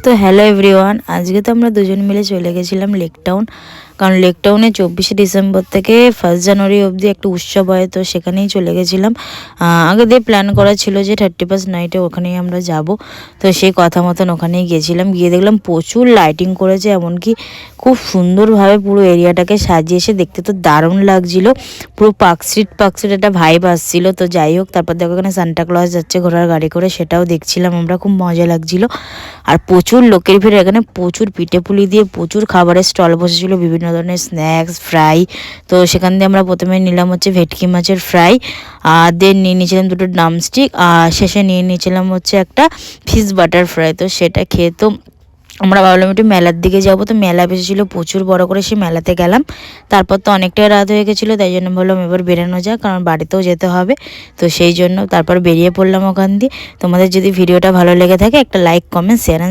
তো hello everyone, আজকে তো আমরা দুজন মিলে চলে গেছিলাম লেক টাউন। কারণ লেক টাউনে 24শে ডিসেম্বর থেকে 1 জানুয়ারি অবধি একটা উৎসব হয়, তো সেখানেই চলে গেছিলাম। আগে দিয়ে প্ল্যান করা ছিল যে 31st নাইটে ওখানেই আমরা যাব। তো সেই কথা মতন ওখানেই গেছিলাম। গিয়ে দেখলাম প্রচুর লাইটিং করেছে, এমনকি খুব সুন্দরভাবে পুরো এরিয়াটাকে সাজিয়েছে। দেখতে তো দারুণ লাগছিল, পুরো পার্ক স্ট্রিট একটা ভাইব আসছিল। তো যাই হোক, তারপর দেখো এখানে সান্টা ক্লজ যাচ্ছে ঘোড়ার গাড়ি করে, সেটাও দেখছিলাম আমরা, খুব মজা লাগছিল। আর প্রচুর লোকের ভিড়, এখানে প্রচুর পিঠে পুলি দিয়ে প্রচুর খাবারের স্টল বসেছিল, বিভিন্ন ধরনের স্ন্যাক্স, ফ্রাই। তো সেখান দিয়ে আমরা প্রথমে নিলাম হচ্ছে ভেটকি মাছের ফ্রাই, আর দেন নিয়ে নিয়েছিলাম দুটো ড্রামস্টিক, আর শেষে নিয়ে নিয়েছিলাম হচ্ছে একটা ফিশ বাটার ফ্রাই। তো সেটা খেয়ে তো আমরা ভাবলাম একটু মেলার দিকে যাবো। তো মেলা বেশিছিলো প্রচুর বড় করে, সেই মেলাতে গেলাম। তারপর তো অনেকটাই রাত হয়ে গেছিলো, তাই জন্য বললাম এবার বেরোনো যাক, কারণ বাড়িতেও যেতে হবে। তো সেই জন্য তারপর বেরিয়ে পড়লাম ওখান দিয়ে। তোমাদের যদি ভিডিওটা ভালো লেগে থাকে একটা লাইক, কমেন্ট, শেয়ার